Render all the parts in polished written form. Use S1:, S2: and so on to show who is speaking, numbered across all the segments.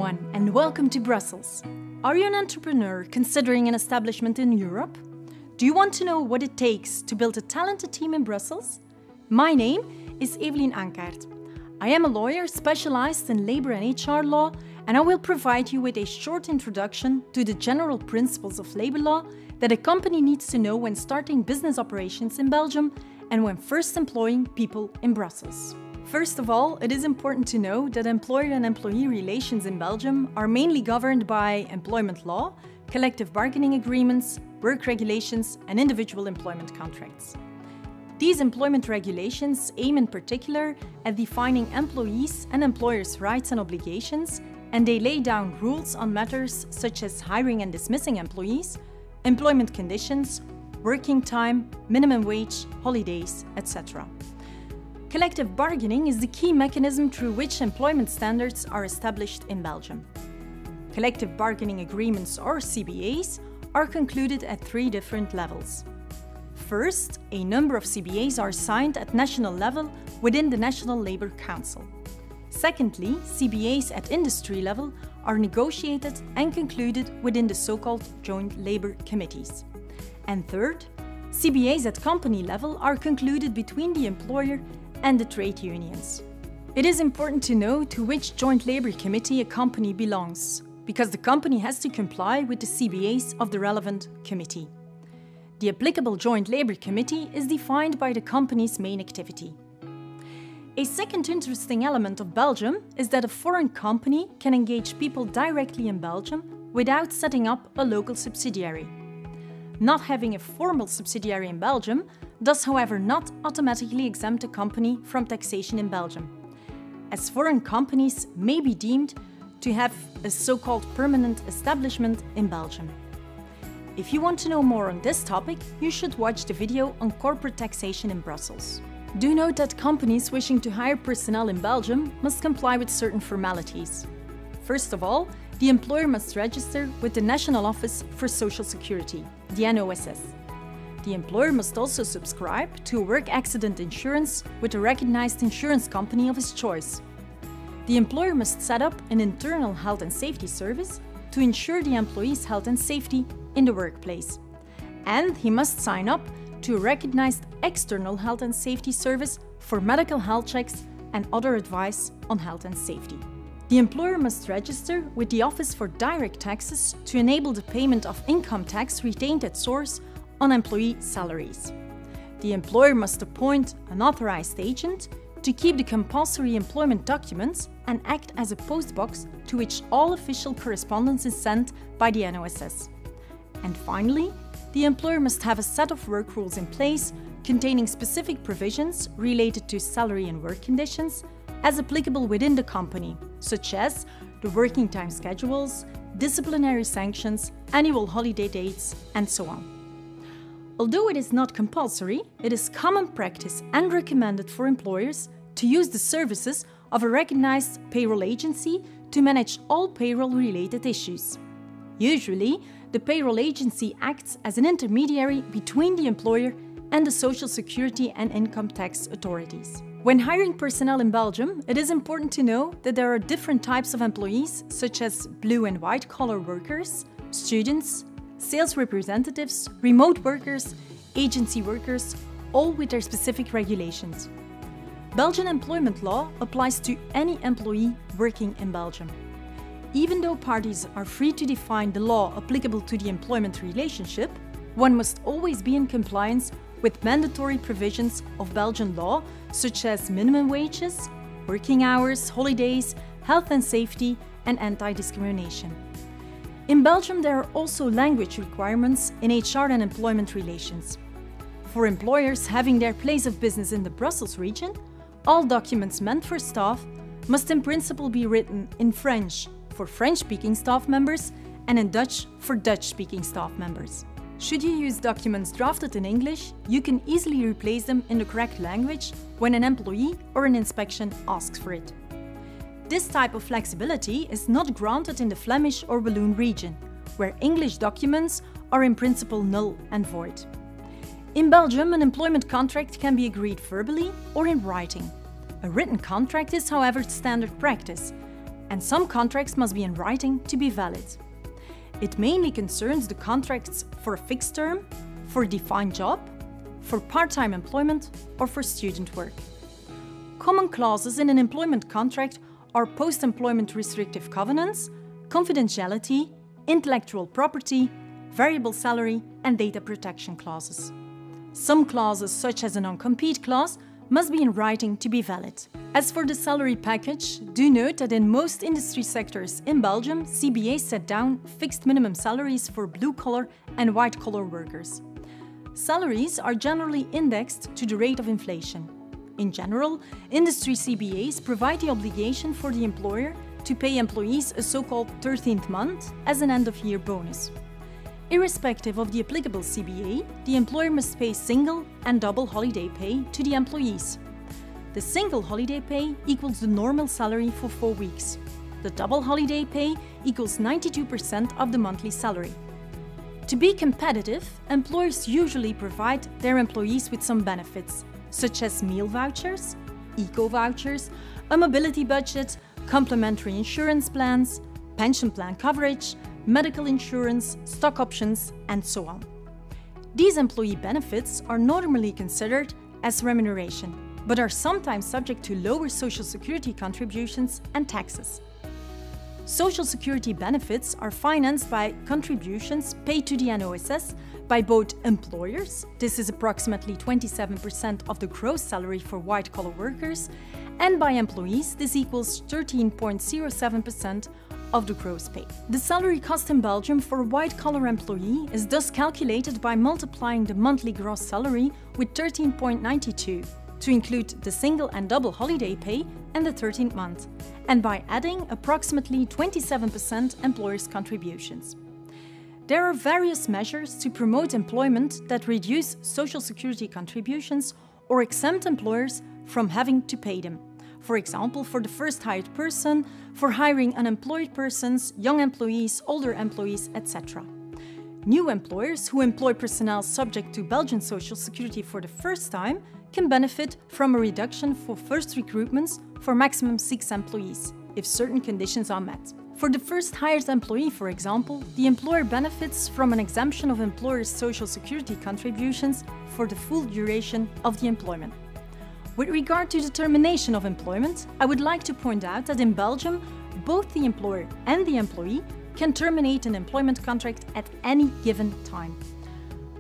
S1: everyone, and welcome to Brussels. Are you an entrepreneur considering an establishment in Europe? Do you want to know what it takes to build a talented team in Brussels? My name is Eveline Ankaert. I am a lawyer specialized in labor and HR law, and I will provide you with a short introduction to the general principles of labor law that a company needs to know when starting business operations in Belgium and when first employing people in Brussels. First of all, it is important to know that employer and employee relations in Belgium are mainly governed by employment law, collective bargaining agreements, work regulations, and individual employment contracts. These employment regulations aim in particular at defining employees' and employers' rights and obligations, and they lay down rules on matters such as hiring and dismissing employees, employment conditions, working time, minimum wage, holidays, etc. Collective bargaining is the key mechanism through which employment standards are established in Belgium. Collective bargaining agreements, or CBAs, are concluded at three different levels. First, a number of CBAs are signed at national level within the National Labour Council. Secondly, CBAs at industry level are negotiated and concluded within the so-called joint labour committees. And third, CBAs at company level are concluded between the employer and the trade unions. It is important to know to which joint labour committee a company belongs, because the company has to comply with the CBAs of the relevant committee. The applicable joint labour committee is defined by the company's main activity. A second interesting element of Belgium is that a foreign company can engage people directly in Belgium without setting up a local subsidiary. Not having a formal subsidiary in Belgium does, however, not automatically exempt a company from taxation in Belgium, as foreign companies may be deemed to have a so-called permanent establishment in Belgium. If you want to know more on this topic, you should watch the video on corporate taxation in Brussels. Do note that companies wishing to hire personnel in Belgium must comply with certain formalities. First of all, the employer must register with the National Office for Social Security, the NOSS. The employer must also subscribe to a work accident insurance with a recognized insurance company of his choice. The employer must set up an internal health and safety service to ensure the employee's health and safety in the workplace. And he must sign up to a recognized external health and safety service for medical health checks and other advice on health and safety. The employer must register with the Office for Direct Taxes to enable the payment of income tax retained at source on employee salaries. The employer must appoint an authorized agent to keep the compulsory employment documents and act as a postbox to which all official correspondence is sent by the NOSS. And finally, the employer must have a set of work rules in place containing specific provisions related to salary and work conditions as applicable within the company, such as the working time schedules, disciplinary sanctions, annual holiday dates, and so on. Although it is not compulsory, it is common practice and recommended for employers to use the services of a recognized payroll agency to manage all payroll-related issues. Usually, the payroll agency acts as an intermediary between the employer and the social security and income tax authorities. When hiring personnel in Belgium, it is important to know that there are different types of employees, such as blue and white collar workers, students, sales representatives, remote workers, agency workers, all with their specific regulations. Belgian employment law applies to any employee working in Belgium. Even though parties are free to define the law applicable to the employment relationship, one must always be in compliance with mandatory provisions of Belgian law, such as minimum wages, working hours, holidays, health and safety, and anti-discrimination. In Belgium, there are also language requirements in HR and employment relations. For employers having their place of business in the Brussels region, all documents meant for staff must in principle be written in French for French-speaking staff members and in Dutch for Dutch-speaking staff members. Should you use documents drafted in English, you can easily replace them in the correct language when an employee or an inspection asks for it. This type of flexibility is not granted in the Flemish or Walloon region, where English documents are in principle null and void. In Belgium, an employment contract can be agreed verbally or in writing. A written contract is, however, standard practice, and some contracts must be in writing to be valid. It mainly concerns the contracts for a fixed term, for a defined job, for part-time employment, or for student work. Common clauses in an employment contract are post-employment restrictive covenants, confidentiality, intellectual property, variable salary, and data protection clauses. Some clauses, such as a non-compete clause, must be in writing to be valid. As for the salary package, do note that in most industry sectors in Belgium, CBAs set down fixed minimum salaries for blue-collar and white-collar workers. Salaries are generally indexed to the rate of inflation. In general, industry CBAs provide the obligation for the employer to pay employees a so-called 13th month as an end-of-year bonus. Irrespective of the applicable CBA, the employer must pay single and double holiday pay to the employees. The single holiday pay equals the normal salary for 4 weeks. The double holiday pay equals 92% of the monthly salary. To be competitive, employers usually provide their employees with some benefits, such as meal vouchers, eco-vouchers, a mobility budget, complementary insurance plans, pension plan coverage, medical insurance, stock options, and so on. These employee benefits are normally considered as remuneration, but are sometimes subject to lower social security contributions and taxes. Social security benefits are financed by contributions paid to the NOSS by both employers, this is approximately 27% of the gross salary for white-collar workers, and by employees, this equals 13.07% of the gross pay. The salary cost in Belgium for a white-collar employee is thus calculated by multiplying the monthly gross salary with 13.92 to include the single and double holiday pay and the 13th month, and by adding approximately 27% employers' contributions. There are various measures to promote employment that reduce social security contributions or exempt employers from having to pay them. For example, for the first hired person, for hiring unemployed persons, young employees, older employees, etc. New employers who employ personnel subject to Belgian social security for the first time can benefit from a reduction for first recruitments for maximum 6 employees, if certain conditions are met. For the first hired employee, for example, the employer benefits from an exemption of employer's social security contributions for the full duration of the employment. With regard to the termination of employment, I would like to point out that in Belgium, both the employer and the employee can terminate an employment contract at any given time.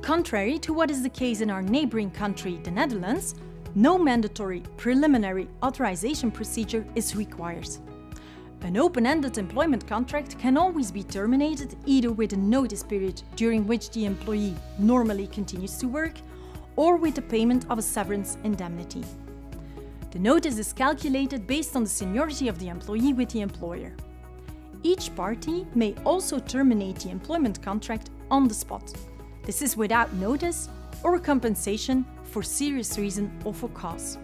S1: Contrary to what is the case in our neighboring country, the Netherlands, no mandatory preliminary authorization procedure is required. An open-ended employment contract can always be terminated either with a notice period during which the employee normally continues to work or with the payment of a severance indemnity. The notice is calculated based on the seniority of the employee with the employer. Each party may also terminate the employment contract on the spot. This is without notice or compensation for serious reason or for cause.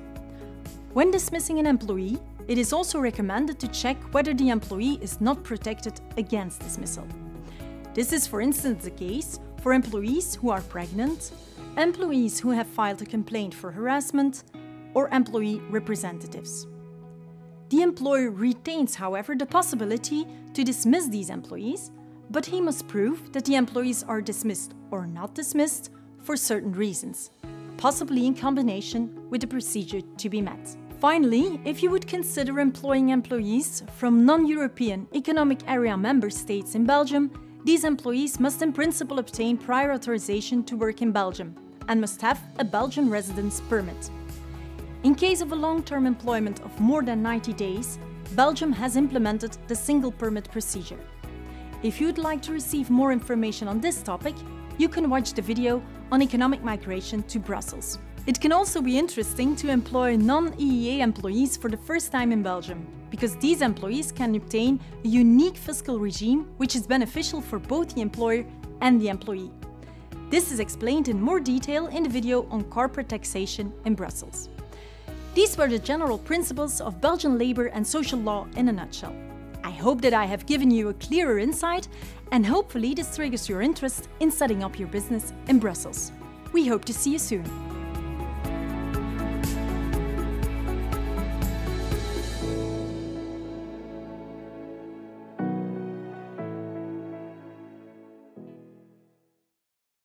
S1: When dismissing an employee, it is also recommended to check whether the employee is not protected against dismissal. This is, for instance, the case for employees who are pregnant, employees who have filed a complaint for harassment, or employee representatives. The employer retains, however, the possibility to dismiss these employees, but he must prove that the employees are dismissed or not dismissed for certain reasons, possibly in combination with the procedure to be met. Finally, if you would consider employing employees from non-European Economic Area member states in Belgium, these employees must in principle obtain prior authorization to work in Belgium and must have a Belgian residence permit. In case of a long-term employment of more than 90 days, Belgium has implemented the single permit procedure. If you'd like to receive more information on this topic, you can watch the video on economic migration to Brussels. It can also be interesting to employ non-EEA employees for the first time in Belgium, because these employees can obtain a unique fiscal regime which is beneficial for both the employer and the employee. This is explained in more detail in the video on corporate taxation in Brussels. These were the general principles of Belgian labor and social law in a nutshell. I hope that I have given you a clearer insight, and hopefully this triggers your interest in setting up your business in Brussels. We hope to see you soon.